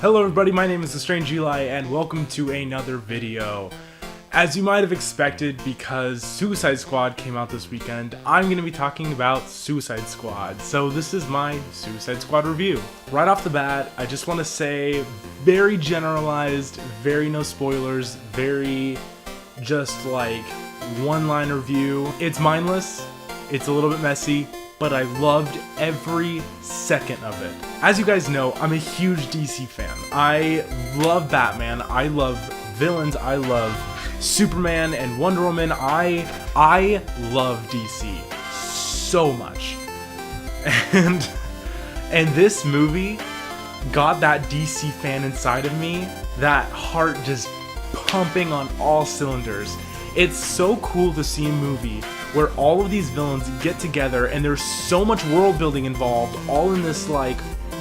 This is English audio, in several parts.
Hello everybody, my name is The Strange Eli and welcome to another video. As you might have expected, because Suicide Squad came out this weekend, I'm going to be talking about Suicide Squad. So this is my Suicide Squad review. Right off the bat, I just want to say, very generalized, very no spoilers, very just like one-line review. It's mindless, it's a little bit messy, but I loved every second of it. As you guys know, I'm a huge DC fan. I love Batman, I love villains, I love Superman and Wonder Woman. I love DC so much. And this movie got that DC fan inside of me, that heart just pumping on all cylinders. It's so cool to see a movie where all of these villains get together and there's so much world building involved, all in this like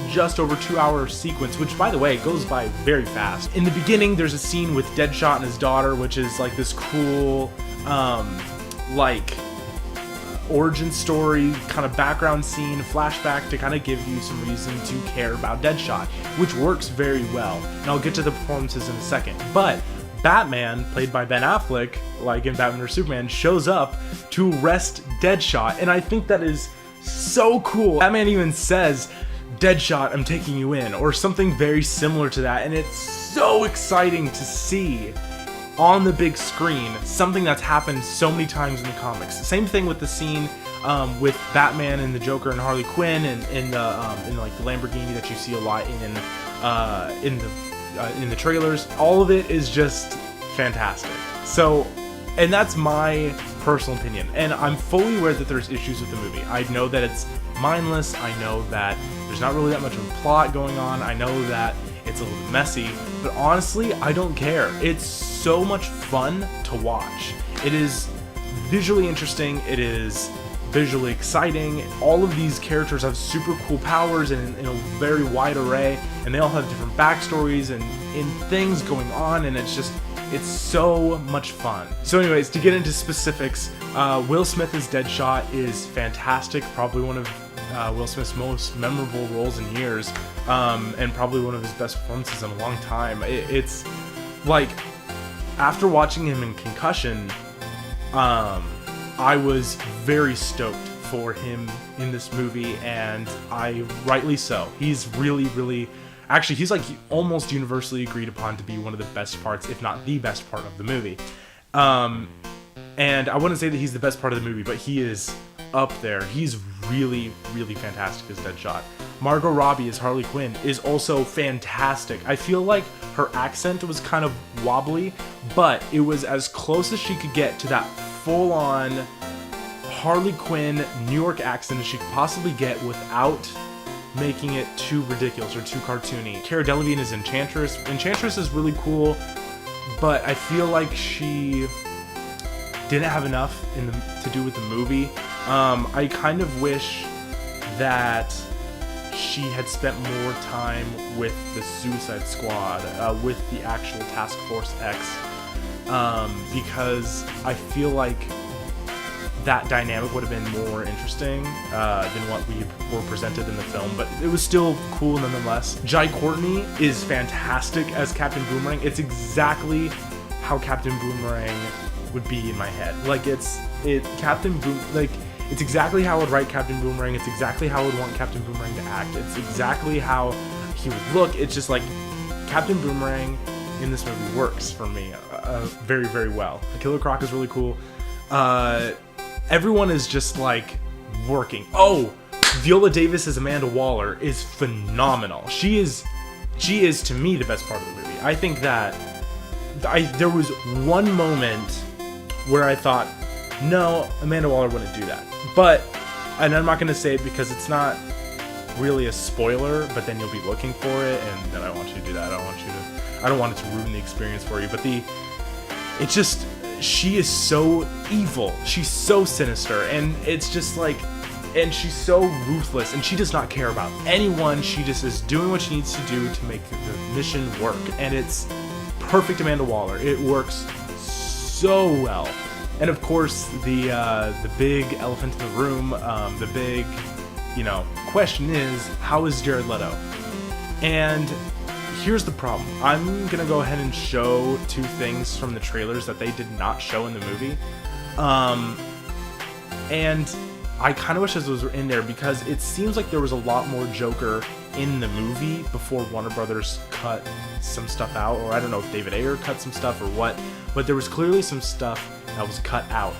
just over 2-hour sequence, which by the way goes by very fast. In the beginning there's a scene with Deadshot and his daughter, which is like this cool like origin story kind of background scene, flashback to kind of give you some reason to care about Deadshot, which works very well, and I'll get to the performances in a second. But Batman, played by Ben Affleck, like in Batman vs Superman, shows up to arrest Deadshot, and I think that is so cool. Batman even says, "Deadshot, I'm taking you in," or something very similar to that, and it's so exciting to see on the big screen something that's happened so many times in the comics. Same thing with the scene with Batman and the Joker and Harley Quinn, and in like the Lamborghini that you see a lot in the trailers. All of it is just fantastic. So, and that's my personal opinion, and I'm fully aware that there's issues with the movie. I know that it's mindless, I know that there's not really that much of a plot going on, I know that it's a little bit messy, but honestly, I don't care. It's so much fun to watch. It is visually interesting, it is visually exciting. All of these characters have super cool powers and in a very wide array, and they all have different backstories and things going on, and it's so much fun. So anyways, to get into specifics, Will Smith as Deadshot is fantastic, probably one of Will Smith's most memorable roles in years, and probably one of his best performances in a long time. It's like, after watching him in Concussion, I was very stoked for him in this movie, and rightly so. He's really, actually, he's like almost universally agreed upon to be one of the best parts, if not the best part of the movie. And I wouldn't say that he's the best part of the movie, but he is up there. He's really fantastic as Deadshot. Margot Robbie as Harley Quinn is also fantastic. I feel like her accent was kind of wobbly, but it was as close as she could get to that full-on Harley Quinn New York accent as she could possibly get without making it too ridiculous or too cartoony. Cara Delevingne is Enchantress. Enchantress is really cool, but I feel like she didn't have enough to do with the movie. I kind of wish that she had spent more time with the Suicide Squad, with the actual Task Force X, because I feel like that dynamic would have been more interesting than what we were presented in the film, but it was still cool nonetheless. Jai Courtney is fantastic as Captain Boomerang. It's exactly how Captain Boomerang would be in my head. Like it's exactly how I would write Captain Boomerang. It's exactly how I would want Captain Boomerang to act. It's exactly how he would look. It's just like Captain Boomerang in this movie works for me very well. Killer Croc is really cool. Everyone is just like working. Oh, Viola Davis as Amanda Waller is phenomenal. She is to me the best part of the movie. I think that there was one moment where I thought, no, Amanda Waller wouldn't do that. But, and I'm not going to say it because it's not really a spoiler, but then you'll be looking for it, and then I want you to do that. I don't want it to ruin the experience for you, but she is so evil. She's so sinister, and it's just like, and she's so ruthless, and she does not care about anyone. She just is doing what she needs to do to make the mission work, and it's perfect Amanda Waller. It works so well. And of course, the big elephant in the room, the big, question is, how is Jared Leto? And here's the problem. I'm gonna go ahead and show two things from the trailers that they did not show in the movie. And I kind of wish those were in there because it seems like there was a lot more Joker in the movie before Warner Brothers cut some stuff out, or I don't know if David Ayer cut some stuff or what, but there was clearly some stuff that was cut out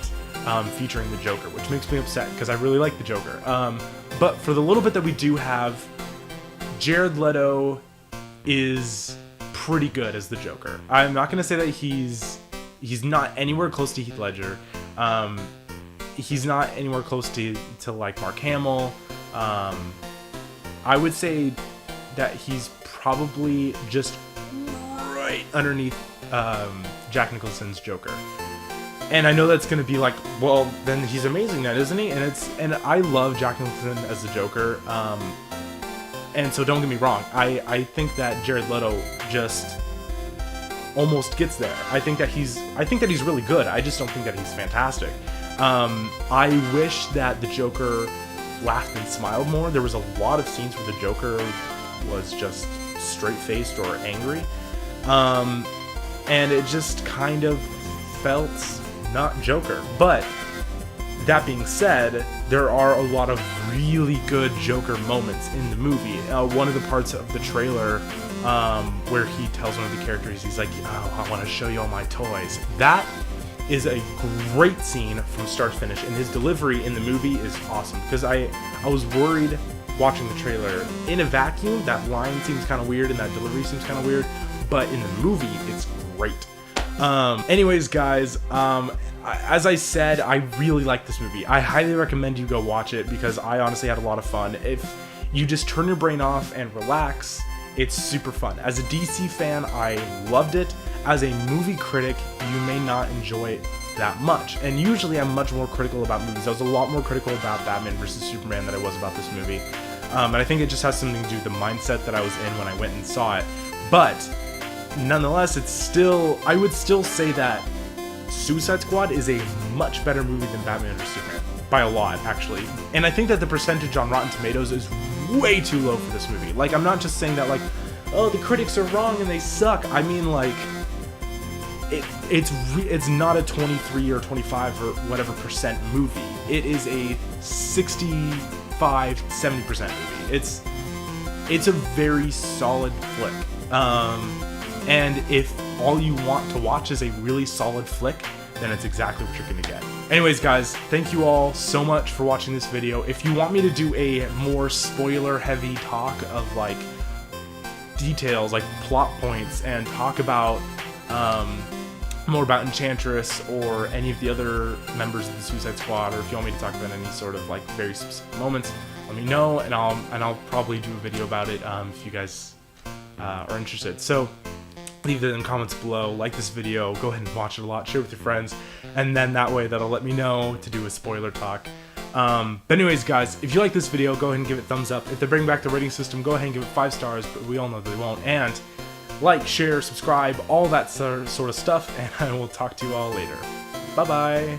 featuring the Joker, which makes me upset because I really like the Joker. But for the little bit that we do have, Jared Leto is pretty good as the Joker. I'm not going to say that he's not anywhere close to Heath Ledger. He's not anywhere close to like Mark Hamill. I would say that he's probably just right underneath Jack Nicholson's Joker. And I know that's going to be like, well, then he's amazing then, isn't he? And I love Jack Nicholson as the Joker. And so don't get me wrong. I think that Jared Leto just almost gets there. I think that he's really good. I just don't think that he's fantastic. I wish that the Joker laughed and smiled more. There was a lot of scenes where the Joker was just straight-faced or angry. And it just kind of felt not Joker. But that being said, there are a lot of really good Joker moments in the movie. One of the parts of the trailer where he tells one of the characters, he's like, oh, I want to show you all my toys. That is a great scene from start to finish, and his delivery in the movie is awesome. Because I was worried watching the trailer. In a vacuum, that line seems kind of weird and that delivery seems kind of weird, but in the movie, it's great. Anyways, guys, as I said, I really like this movie. I highly recommend you go watch it because I honestly had a lot of fun. If you just turn your brain off and relax, it's super fun. As a DC fan, I loved it. As a movie critic, you may not enjoy it that much. And usually I'm much more critical about movies. I was a lot more critical about Batman vs. Superman than I was about this movie. And I think it just has something to do with the mindset that I was in when I went and saw it. But nonetheless, I would still say that Suicide Squad is a much better movie than Batman vs. Superman. By a lot, actually. And I think that the percentage on Rotten Tomatoes is way too low for this movie. Like, I'm not just saying that, like, oh, the critics are wrong and they suck. I mean, like, it's not a 23 or 25 or whatever percent movie. It is a 65, 70% movie. It's a very solid flick. And if all you want to watch is a really solid flick, then it's exactly what you're gonna get. Anyways, guys, thank you all so much for watching this video. If you want me to do a more spoiler-heavy talk of, like, details, like plot points, and talk about more about Enchantress or any of the other members of the Suicide Squad, or if you want me to talk about any sort of, like, very specific moments, let me know, and I'll probably do a video about it if you guys are interested. So leave it in the comments below, like this video, go ahead and watch it a lot, share it with your friends, and then that way that'll let me know to do a spoiler talk. But anyways, guys, if you like this video, go ahead and give it a thumbs up. If they bring back the rating system, go ahead and give it 5 stars, but we all know they won't. And like, share, subscribe, all that sort of stuff, and I will talk to you all later. Bye-bye!